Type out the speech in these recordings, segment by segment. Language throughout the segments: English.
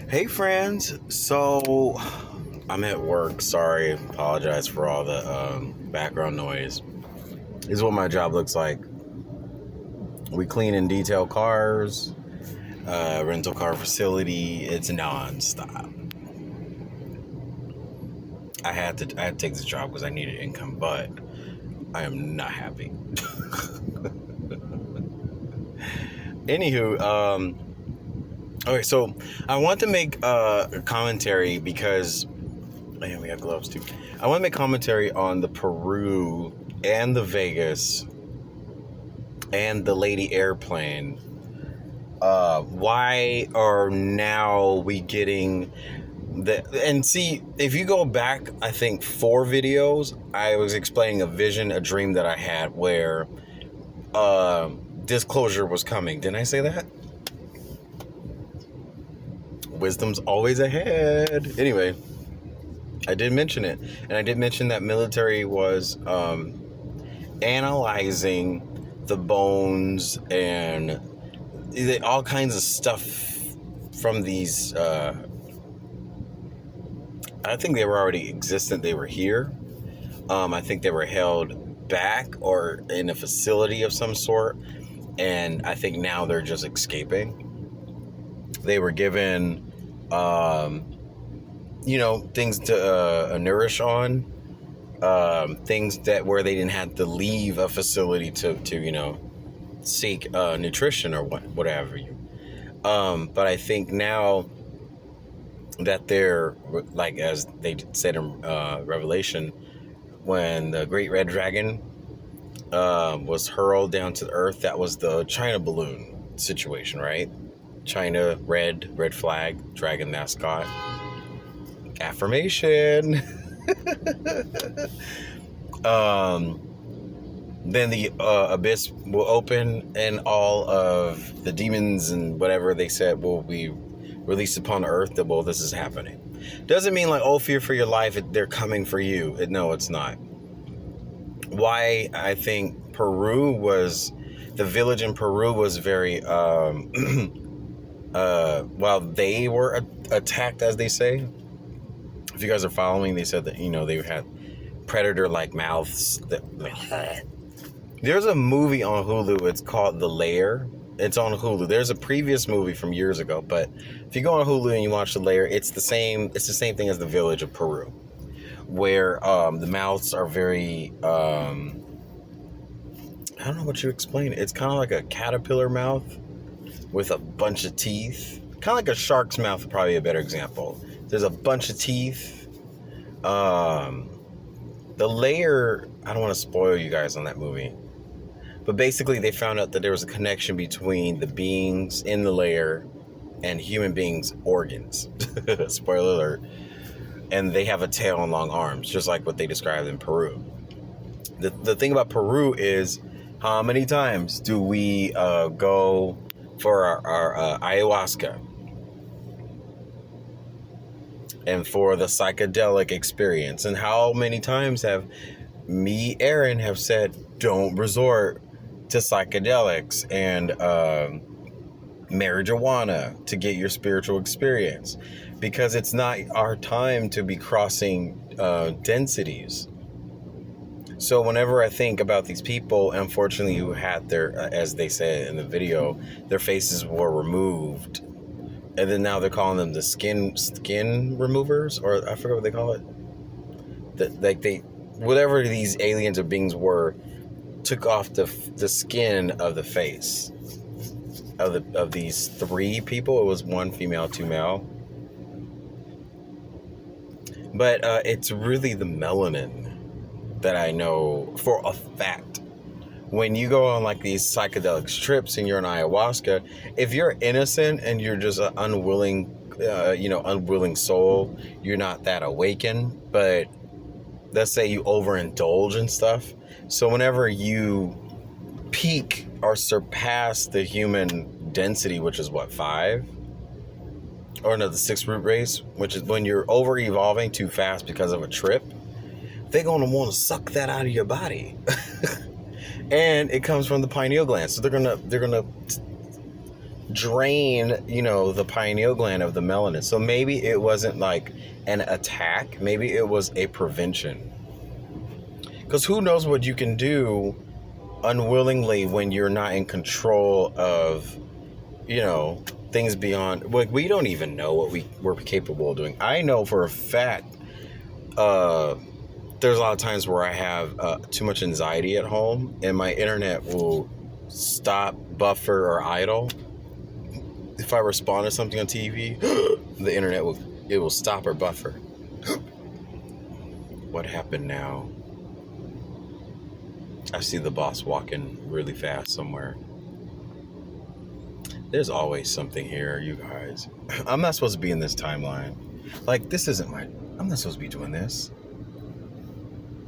Hey friends, so I'm at work. Sorry, apologize for all the background noise. This is what my job looks like. We clean and detail cars, rental car facility. It's non-stop. I had to take this job because I needed income, but I am not happy. Anywho, okay, so I want to make a commentary because man, we got gloves too. I want to make commentary on the Peru and the Vegas and the lady airplane. Why are now we getting the... And see, if you go back, I think 4 videos, I was explaining a vision, a dream that I had where disclosure was coming. Didn't I say that? Wisdom's always ahead. Anyway, I did mention it, and I did mention that military was analyzing the bones and all kinds of stuff from these. I think they were already existent. They were here. I think they were held back or in a facility of some sort, and I think now they're just escaping. They were given things to nourish on, things that where they didn't have to leave a facility to seek nutrition or whatever. But I think now that they're, like as they said in Revelation, when the great red dragon was hurled down to the earth, that was the China balloon situation, right? China, red flag, dragon mascot. Affirmation. Then the abyss will open and all of the demons and whatever they said will be released upon the earth. That, well, this is happening. Doesn't mean like, oh, fear for your life, they're coming for you. No, it's not. Why I think the village in Peru was very while they were attacked, as they say. If you guys are following, they said that they had predator-like mouths. There's a movie on Hulu. It's called The Lair. It's on Hulu. There's a previous movie from years ago, but if you go on Hulu and you watch The Lair, it's the same thing as the village of Peru, where the mouths are very I don't know what you explain. It's kind of like a caterpillar mouth with a bunch of teeth. Kind of like a shark's mouth, probably a better example. There's a bunch of teeth. The Lair, I don't want to spoil you guys on that movie, but basically they found out that there was a connection between the beings in the Lair and human beings' organs. Spoiler alert. And they have a tail and long arms, just like what they described in Peru. The thing about Peru is, how many times do we go for our ayahuasca and for the psychedelic experience? And how many times have Aaron have said, don't resort to psychedelics and marijuana to get your spiritual experience, because it's not our time to be crossing densities. So whenever I think about these people, unfortunately, who had their, as they said in the video, their faces were removed, and then now they're calling them the skin removers, or I forget what they call it. Whatever these aliens or beings were, took off the skin of the face of these 3 people. It was 1 female, 2 male. But it's really the melanin that I know for a fact. When you go on like these psychedelic trips and you're on ayahuasca, if you're innocent and you're just an unwilling soul, you're not that awakened. But let's say you overindulge and stuff. So whenever you peak or surpass the human density, which is what, 5? Or no, the 6th root race, which is when you're over evolving too fast because of a trip, they're going to want to suck that out of your body. And it comes from the pineal gland. So they're going to drain, the pineal gland of the melanin. So maybe it wasn't like an attack. Maybe it was a prevention. Because who knows what you can do unwillingly when you're not in control of, things beyond. Like, we don't even know what we're capable of doing. I know for a fact, there's a lot of times where I have too much anxiety at home, and my internet will stop, buffer, or idle. If I respond to something on TV, the internet will stop or buffer. What happened now? I see the boss walking really fast somewhere. There's always something here, you guys. I'm not supposed to be in this timeline. Like, this isn't I'm not supposed to be doing this.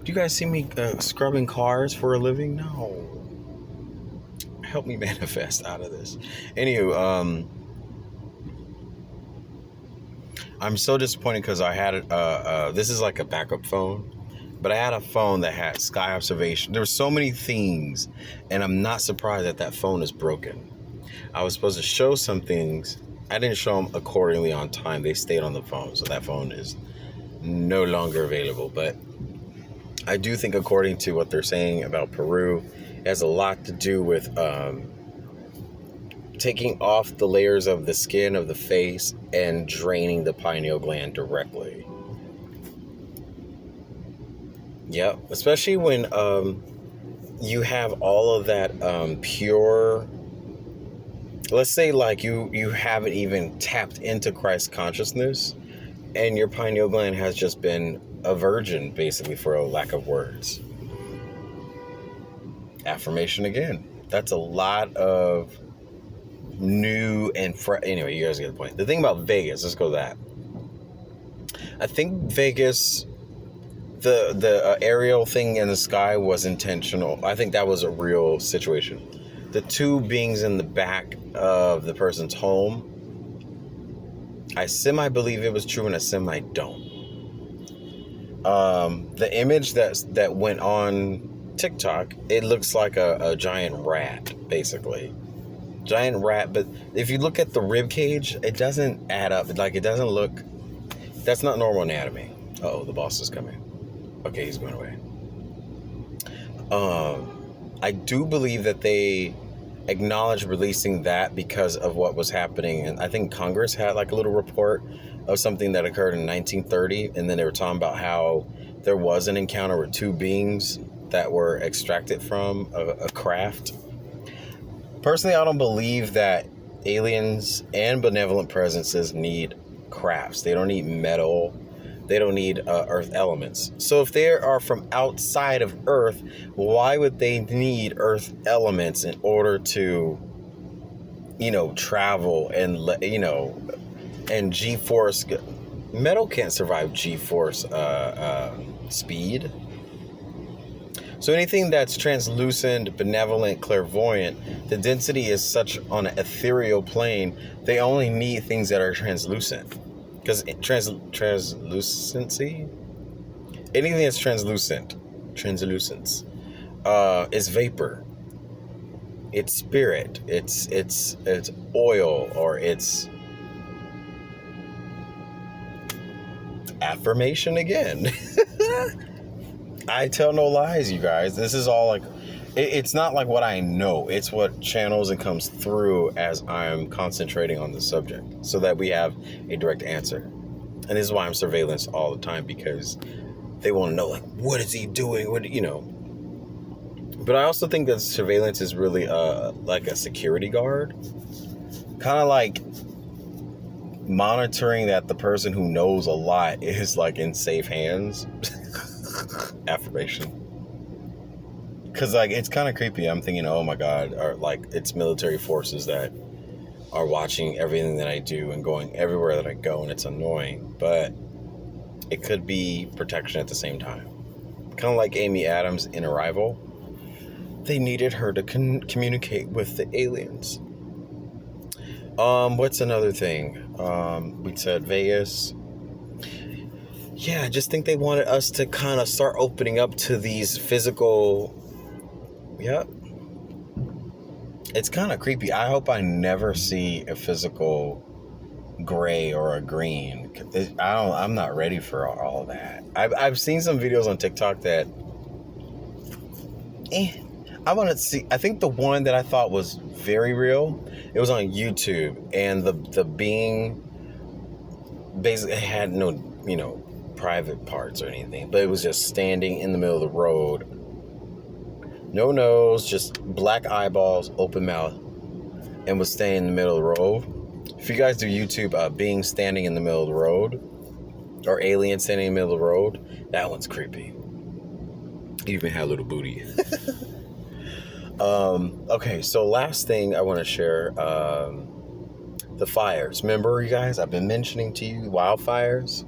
Do you guys see me scrubbing cars for a living? No. Help me manifest out of this. Anywho, I'm so disappointed because I had this is like a backup phone, but I had a phone that had sky observation. There were so many things, and I'm not surprised that phone is broken. I was supposed to show some things. I didn't show them accordingly on time. They stayed on the phone, so that phone is no longer available. But I do think, according to what they're saying about Peru, it has a lot to do with taking off the layers of the skin of the face and draining the pineal gland directly. Yep, especially when you have all of that pure. Let's say like you haven't even tapped into Christ consciousness, and your pineal gland has just been a virgin, basically, for a lack of words. Affirmation again. That's a lot of new and anyway, you guys get the point. The thing about Vegas, let's go that. I think Vegas, the aerial thing in the sky was intentional. I think that was a real situation. The two beings in the back of the person's home, I semi-believe it was true and I semi-don't. The image that went on TikTok, it looks like a giant rat, basically. Giant rat, but if you look at the rib cage, it doesn't add up. Like, it doesn't look... That's not normal anatomy. Uh-oh, the boss is coming. Okay, he's going away. I do believe that they acknowledged releasing that because of what was happening. And I think Congress had like a little report of something that occurred in 1930. And then they were talking about how there was an encounter with two beings that were extracted from a craft. Personally, I don't believe that aliens and benevolent presences need crafts. They don't need metal. They don't need earth elements. So if they are from outside of Earth, why would they need earth elements in order to, travel and, and G-force? Metal can't survive G-force speed. So anything that's translucent, benevolent, clairvoyant, the density is such on an ethereal plane, they only need things that are translucent. Because translucency, anything that's translucence, is vapor. It's spirit. It's oil, or it's affirmation again. I tell no lies, you guys. This is all like, it's not like what I know. It's what channels and comes through as I'm concentrating on the subject, so that we have a direct answer. And this is why I'm surveillance all the time, because they want to know, like, what is he doing? But I also think that surveillance is really like a security guard, kind of like monitoring that the person who knows a lot is like in safe hands. Affirmation. Because like, it's kind of creepy. I'm thinking, oh my God, or like, it's military forces that are watching everything that I do and going everywhere that I go, and it's annoying, but it could be protection at the same time. Kind of like Amy Adams in Arrival. They needed her to communicate with the aliens. What's another thing? We said Vegas. Yeah, I just think they wanted us to kind of start opening up to these physical... Yep. It's kind of creepy. I hope I never see a physical gray or a green. I'm not ready for all that. I've seen some videos on TikTok that I want to see. I think the one that I thought was very real, it was on YouTube, and the being basically had no, private parts or anything, but it was just standing in the middle of the road. No nose, just black eyeballs, open mouth, and was staying in the middle of the road. If you guys do YouTube, being standing in the middle of the road, or alien standing in the middle of the road, that one's creepy. It even had a little booty. Okay, so last thing I want to share, the fires. Remember, you guys, I've been mentioning to you wildfires,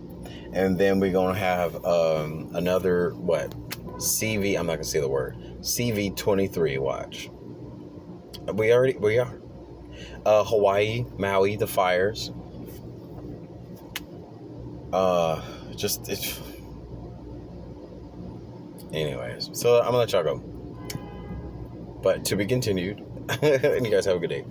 and then we're going to have another, CV, I'm not going to say the word, CV23 watch. We are. Hawaii, Maui, the fires. Anyways, so I'm going to let y'all go. But to be continued. And you guys have a good day.